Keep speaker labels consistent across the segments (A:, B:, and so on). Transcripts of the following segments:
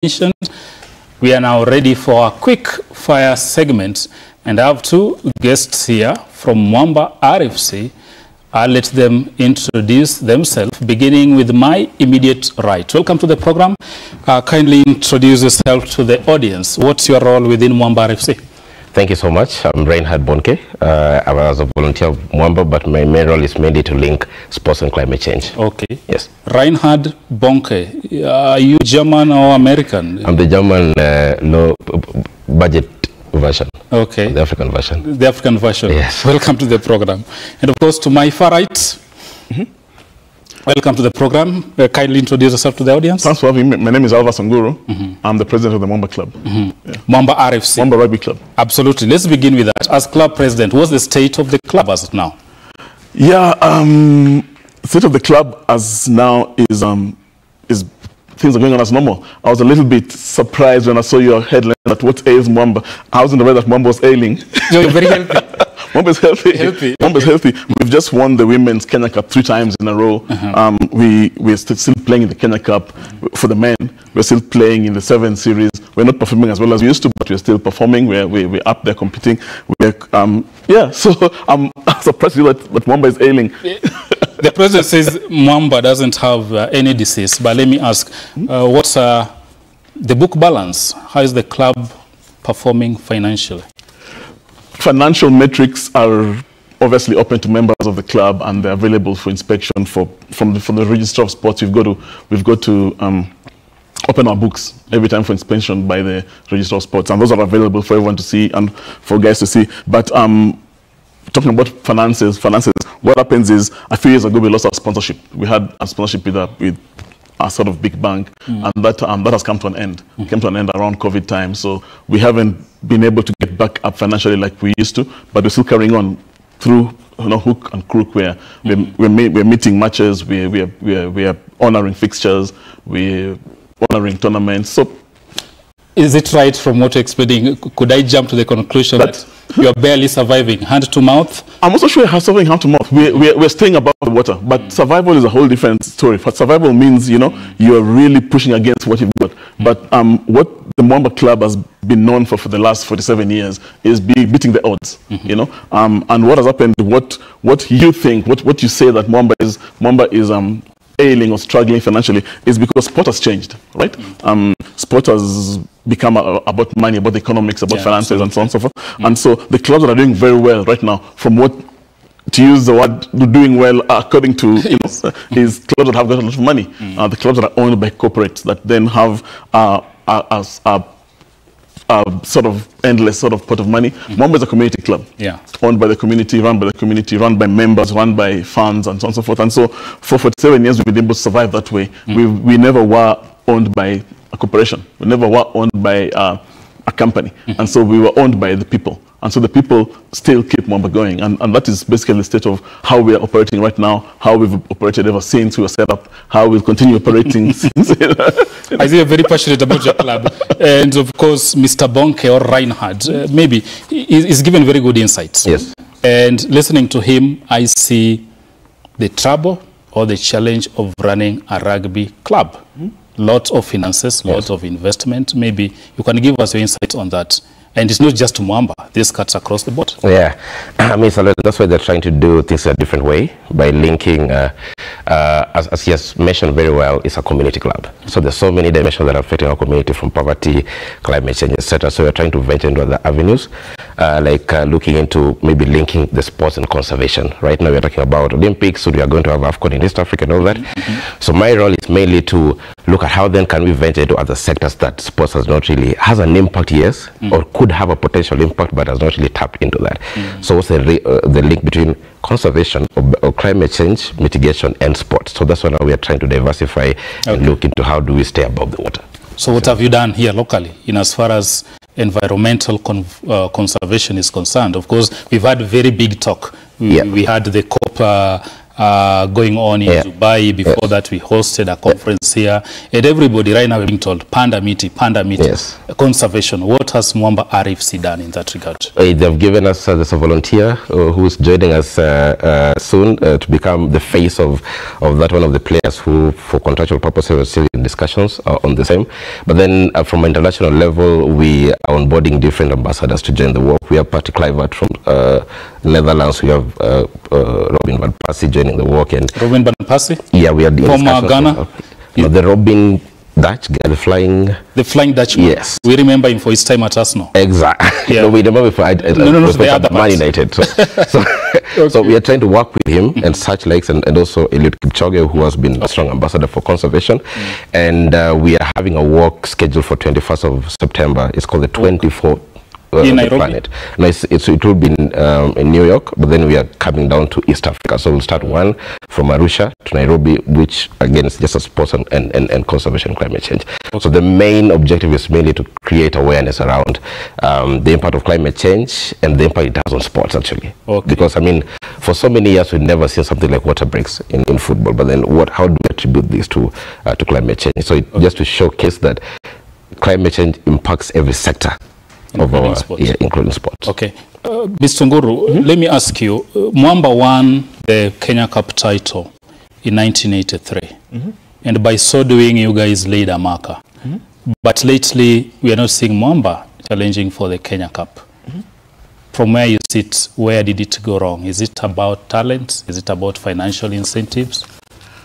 A: mentioned, we are now ready for a quick fire segment, and I have two guests here from Mwamba RFC. I'll let them introduce themselves, beginning with my immediate right. Welcome to the program. Kindly introduce yourself to the audience. What's your role within Mwamba RFC?
B: Thank you so much. I'm Reinhard Bonke. I was a volunteer of Mwamba, but my main role is mainly to link sports and climate change.
A: Okay.
B: Yes.
A: Reinhard Bonke, are you German or American?
B: I'm the German low budget version.
A: Okay.
B: The African version.
A: The African version.
B: Yes.
A: Welcome to the program. And of course, to my far right, welcome to the program. Kindly introduce yourself to the audience.
C: Thanks for having me. My name is Alva Sanguru. I'm the president of the Mwamba Club.
A: Mwamba RFC.
C: Mwamba Rugby Club.
A: Absolutely. Let's begin with that. As club president, what's the state of the club as of now?
C: Yeah, state of the club as now is things are going on as normal. I was a little bit surprised when I saw your headline that what ails Mwamba. I wasn't aware that Mwamba was ailing.
A: You're very healthy.
C: Mwamba is healthy. Mwamba is healthy. We've just won the Women's Kenya Cup 3 times in a row. We're still playing in the Kenya Cup for the men. We're still playing in the 7 series. We're not performing as well as we used to, but we're still performing. We're up there competing. Yeah, so I'm surprised that Mwamba is ailing.
A: The president says Mwamba doesn't have any disease, but let me ask, what's the book balance? How is the club performing financially?
C: Financial metrics are obviously open to members of the club, and they're available for inspection from the Register of Sports. We've got to open our books every time for inspection by the Register of Sports, and those are available for everyone to see and for guys to see. But talking about finances, what happens is a few years ago we lost our sponsorship. We had a sponsorship with a sort of big bank, and that has come to an end. Came to an end around COVID time, so we haven't been able to get back up financially like we used to, but we're still carrying on through hook and crook, where we're meeting matches, we are honoring fixtures, we're honoring tournaments. So
A: is it right from what you're explaining? Could I jump to the conclusion that you're barely surviving hand to mouth? I'm
C: also sure you're surviving hand to mouth. We're staying above the water, but survival is a whole different story. For survival means, you're really pushing against what you've got. But what the Mwamba Club has been known for the last 47 years is beating the odds, and what has happened, what you think, what you say that Mwamba is ailing or struggling financially is because sport has changed, right? Sport has become about money, about economics, about finances, and so on and so forth. And so the clubs that are doing very well right now, from what, to use the word doing well according to, is clubs that have got a lot of money. The clubs that are owned by corporates that then have a sort of endless sort of pot of money. Mwamba is a community club, owned by the community, run by the community, run by members, run by fans, and so on and so forth. And so for 47 years, we've been able to survive that way. We never were owned by a corporation. We never were owned by a company. And so we were owned by the people. And so the people still keep Mwamba going. And that is basically the state of how we are operating right now, how we've operated ever since we were set up, how we'll continue operating since.
A: I see you're very passionate about your club. And of course, Mr. Bonke or Reinhard, maybe, is given very good insights.
B: Yes.
A: And listening to him, I see the trouble or the challenge of running a rugby club. Lots of finances, lots of investment. Maybe you can give us your insights on that. And it's not just Mwamba, this cuts across the board.
B: Yeah, I mean, so that's why they're trying to do things a different way by linking, as he has mentioned very well, it's a community club. So there's so many dimensions that are affecting our community, from poverty, climate change, etc. So we're trying to venture into other avenues, like looking into maybe linking the sports and conservation. Right now we're talking about Olympics, so we are going to have AFCON in East Africa and all that. So my role is mainly to look at how then can we venture into other sectors that sports has has an impact, yes, or could have a potential impact, but has not really tapped into that. So what's the link between conservation or climate change mitigation and sports? So that's why now we are trying to diversify and look into how do we stay above the water.
A: So what have you done here locally in as far as environmental conservation is concerned? Of course, we've had very big talk. We had the COP going on in Dubai. Before that, we hosted a conference here. And everybody right now we're being told, Panda Miti, conservation. What has Mwamba RFC done in that regard?
B: They've given us there's a volunteer who's joining us soon to become the face of that one of the players who, for contractual purposes, are still in discussions on the same. But then from an international level, we are onboarding different ambassadors to join the work. We have Patty Kluivert from Netherlands. We have Robin van Persie joining the work. And
A: Robin van Persie?
B: Yeah, we are in
A: from Ghana?
B: The Robin Dutch guy, the flying Dutchman. Yes,
A: we remember him for his time at Arsenal.
B: Exactly. Yeah. No, we remember for Man United. So we are trying to work with him and such likes, and also Eliud Kipchoge, who has been a strong ambassador for conservation. And we are having a walk scheduled for 21st of September. It's called the 24th. In Nairobi? Planet. No, it will be in New York, but then we are coming down to East Africa. So we'll start one from Arusha to Nairobi, which again is just a sports and conservation climate change. Okay. So the main objective is mainly to create awareness around the impact of climate change and the impact it has on sports, actually. Okay. Because, I mean, for so many years we've never seen something like water breaks in football, but then how do we attribute this to climate change? So just to showcase that climate change impacts every sector.
A: Including sports.
B: Yeah, including sports.
A: Okay. Mr. Nguru, let me ask you, Mwamba won the Kenya Cup title in 1983. And by so doing, you guys laid a marker. But lately, we are not seeing Mwamba challenging for the Kenya Cup. From where you sit, where did it go wrong? Is it about talent? Is it about financial incentives?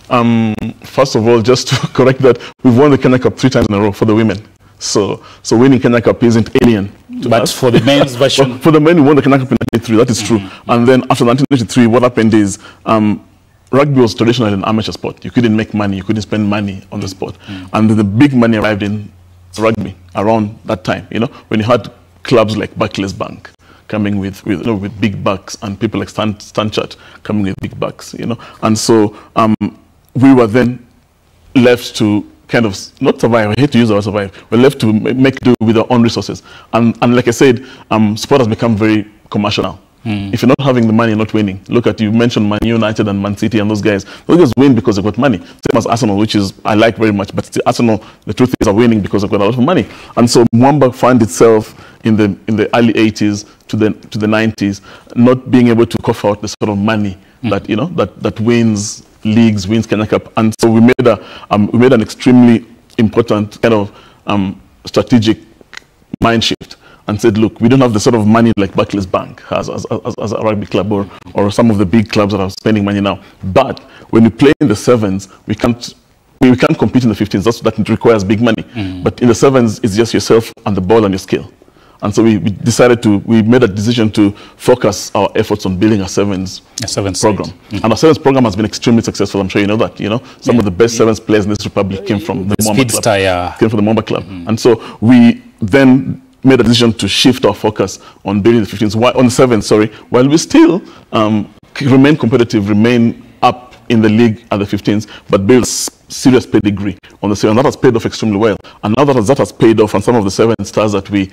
C: First of all, just to correct that, we've won the Kenya Cup 3 times in a row for the women. So winning Kenya Cup isn't alien to
A: but
C: us.
A: For the men's version?
C: Well, for the men, we won the Kenya Cup in 1983, that is true. And then after 1983, what happened is rugby was traditionally an amateur sport. You couldn't make money, you couldn't spend money on the sport. And the big money arrived in rugby around that time, you know, when you had clubs like Barclays Bank coming with big bucks, and people like Stanchart coming with big bucks, you know. And so we were then left to kind of not survive. I hate to use the word survive. We're left to make do with our own resources. And like I said, sport has become very commercial now. If you're not having the money, you're not winning. Look at, you mentioned Man United and Man City and those guys. Those guys win because they've got money. Same as Arsenal, which is I like very much. But still, Arsenal, the truth is, are winning because they've got a lot of money. And so Mwamba found itself in the early 80s to the 90s, not being able to cough out the sort of money that that wins leagues, wins Kenya Cup. And so we made an extremely important kind of strategic mind shift and said, look, we don't have the sort of money like Barclays Bank has as a rugby club or some of the big clubs that are spending money now. But when we play in the sevens, we can't compete in the 15s. That requires big money. But in the sevens, it's just yourself and the ball and your skill. And so we made a decision to focus our efforts on building a sevens program. And our sevens program has been extremely successful. I'm sure you know that. You know, some of the best sevens players in this republic came from the Mwamba Club. Came from the Mwamba Club. And so we then made a decision to shift our focus on building the 15s, on the sevens, while we still remain competitive, remain up in the league at the 15s, but build serious pedigree on the 7. That has paid off extremely well. And now that has paid off, and some of the 7 stars that we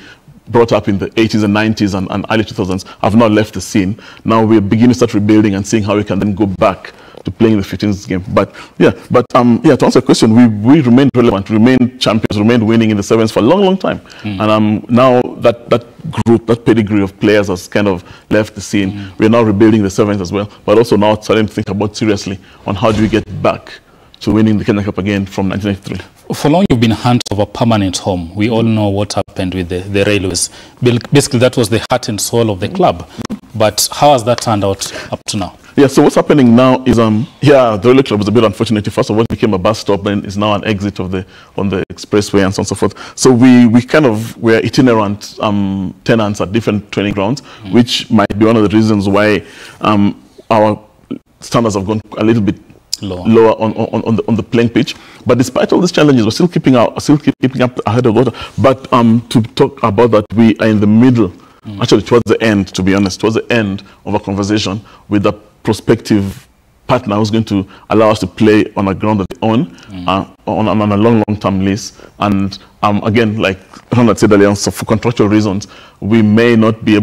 C: brought up in the 80s and 90s and early 2000s have now left the scene. Now we're beginning to start rebuilding and seeing how we can then go back to playing the 15s game. But to answer your question, we remained relevant, remained champions, remained winning in the 7s for a long, long time. And now that group, that pedigree of players has kind of left the scene. We're now rebuilding the 7s as well, but also now starting to think about seriously on how do we get back to winning the Kenya Cup again from 1993.
A: For long, you've been hunt of a permanent home. We all know what happened with the railways. Basically, that was the heart and soul of the club. But how has that turned out up to now?
C: Yeah, so what's happening now is, the railway club was a bit unfortunate. First of all, it became a bus stop, then is now an exit on the expressway and so on and so forth. So we're itinerant tenants at different training grounds, which might be one of the reasons why our standards have gone a little bit lower on the playing pitch. But despite all these challenges, we're still keeping up ahead of water. But to talk about that, we are in the middle, actually towards the end, to be honest, towards the end of a conversation with a prospective partner who's going to allow us to play on a ground that they own, on a long-term lease. And again, like Ronald said earlier, so for contractual reasons, we may not be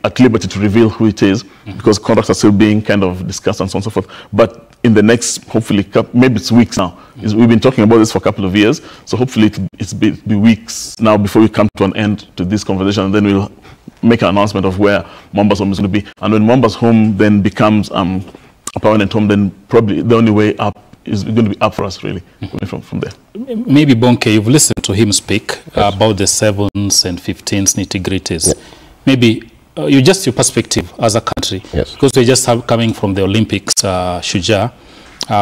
C: at liberty to reveal who it is because contracts are still being kind of discussed and so on and so forth. But in the next, hopefully, maybe it's weeks now. We've been talking about this for a couple of years, so hopefully it'll be weeks now before we come to an end to this conversation, and then we'll make an announcement of where Mwamba's home is going to be. And when Mwamba's home then becomes a permanent home, then probably the only way up is going to be up for us, really, from there.
A: Maybe, Bonke, you've listened to him speak about the 7s and 15s nitty-gritties. Yeah. Maybe your perspective as a country, because we're just coming from the Olympics, Shujaa,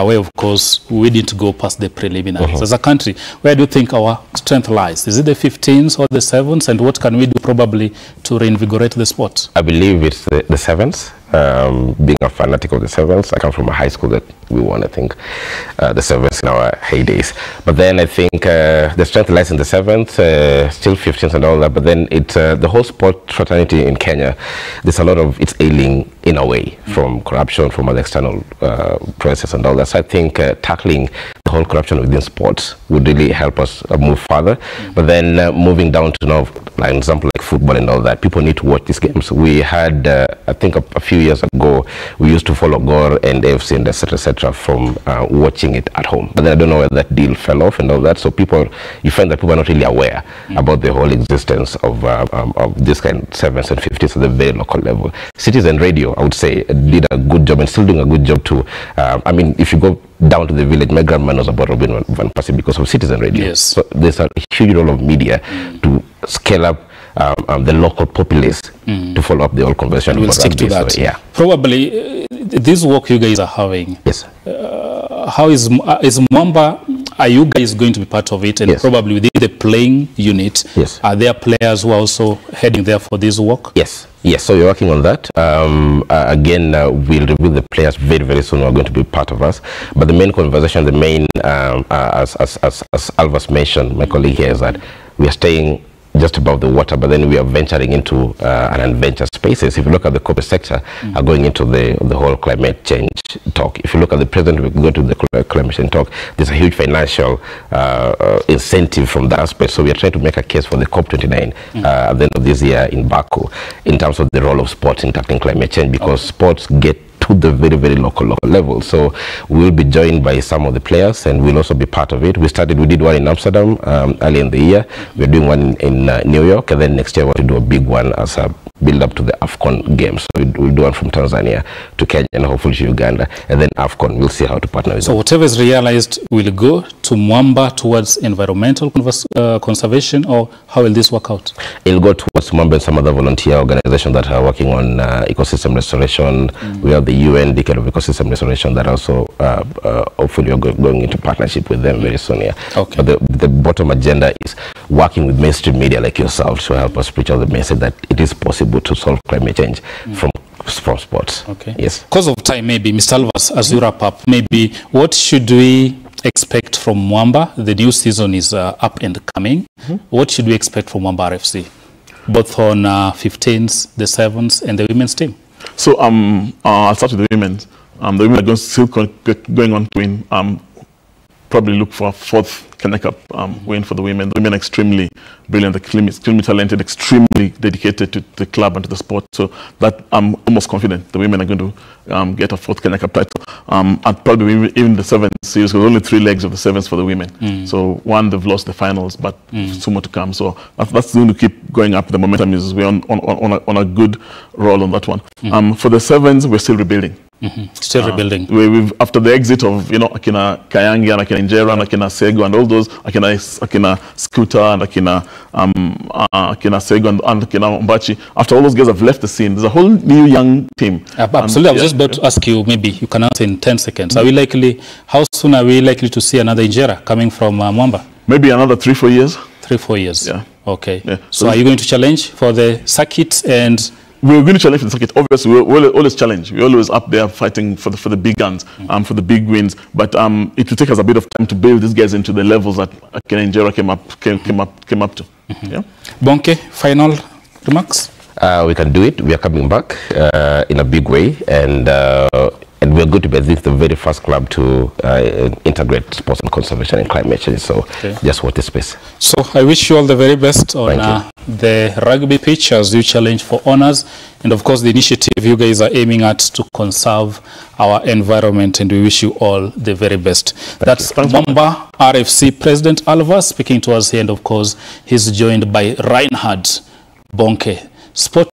A: where, of course, we need to go past the preliminaries. As a country, where do you think our strength lies? Is it the 15s or the 7s? And what can we do probably to reinvigorate the sport? I believe it's the 7s. Being a fanatic of the 7s, I come from a high school that we won, I think, the 7s in our heydays. But then I think the strength lies in the 7th, still 15s and all that. But then it's the whole sport fraternity in Kenya, there's a lot of, it's ailing in a way from corruption, from other external processes and all that. So I think tackling the whole corruption within sports would really help us move further. But then moving down to now, like an example like football and all that, people need to watch these games. We had, I think a few years ago, we used to follow Gor and AFC and etc. from watching it at home. But then I don't know whether that deal fell off and all that. So you find that people are not really aware about the whole existence of this kind of 7s and 50s at the very local level. Citizen Radio, I would say, did a good job and still doing a good job too. I mean, if you go down to the village, my grandma knows about Robin Van Persie because of Citizen Radio. Yes. So there's a huge role of media to scale up the local populace to follow up the whole conversation. And we'll stick to that. So, yeah. Probably this work you guys are having. Yes. How is Mwamba? Are you guys going to be part of it? And probably within the playing unit, are there players who are also heading there for this work? Yes. Yes, so we're working on that. Again, we'll reveal the players very, very soon who are going to be part of us. But the main conversation, the main, as Alvas mentioned, my colleague here, is that we are staying just above the water, but then we are venturing into an adventure spaces. If you look at the corporate sector, are going into the whole climate change talk. If you look at the president, we go to the climate change talk, there's a huge financial incentive from that aspect. So we are trying to make a case for the COP29 at the end of this year in Baku in terms of the role of sports in tackling climate change, because sports get to the very, very local level. So we'll be joined by some of the players and we'll also be part of it. We did one in Amsterdam early in the year. We're doing one in New York, and then next year we'll do a big one as a build up to the AFCON games. So we'll do one from Tanzania to Kenya and hopefully to Uganda, and then AFCON, we'll see how to partner with them. So whatever is realized will go to Mwamba towards environmental conservation, or how will this work out? It'll go towards Mwamba and some other volunteer organizations that are working on ecosystem restoration. We have the UN Decade of Ecosystem Restoration that also hopefully we're going into partnership with them very soon. Yeah. Okay. But the bottom agenda is working with mainstream media like yourself to help us preach out the message that it is possible to solve climate change from sports. Okay. Yes. Because of time, maybe, Mr. Alvas, as we wrap up, maybe what should we expect from Mwamba? The new season is up and coming. What should we expect from Mwamba RFC, both on 15s, the 7s, and the women's team? So I'll start with the women. The women are still going on to win. Probably look for a 4th Kenya Cup win for the women. The women are extremely brilliant, extremely talented, extremely dedicated to the club and to the sport. So that I'm almost confident the women are going to get a 4th Kenya Cup title. And probably even the 7th series, because only 3 legs of the 7s for the women. So one, they've lost the finals, but 2 more to come. So that's going to keep going up. The momentum is we're on a good roll on that one. For the 7s, we're still rebuilding. Still rebuilding. We've after the exit of Akina Kayangi and Akina Injera and Akina Sego and all those Akina Scooter and Akina Sego and Akina Mbachi. After all those guys have left the scene, there's a whole new young team. Absolutely. I was just about to ask you, maybe you can answer in 10 seconds. How soon are we likely to see another Injera coming from Mwamba? Maybe another 3-4 years. 3-4 years. Yeah. Okay. Yeah. So are you going to challenge for the circuit? And we're going to challenge for the circuit. Obviously, we'll always challenge. We're always up there fighting for the big guns, for the big wins. But it will take us a bit of time to build these guys into the levels that Injera came up to. Yeah. Bonke, final remarks? We can do it. We are coming back in a big way, and
B: and we're going to be, I think, the very first club to integrate sports and conservation and climate change. So just watch this space.
A: So I wish you all the very best on the rugby pitch as you challenge for honors. And of course, the initiative you guys are aiming at to conserve our environment, and we wish you all the very best. That's Mwamba RFC President Alva speaking to us here, and of course, he's joined by Reinhard Bonke. Sport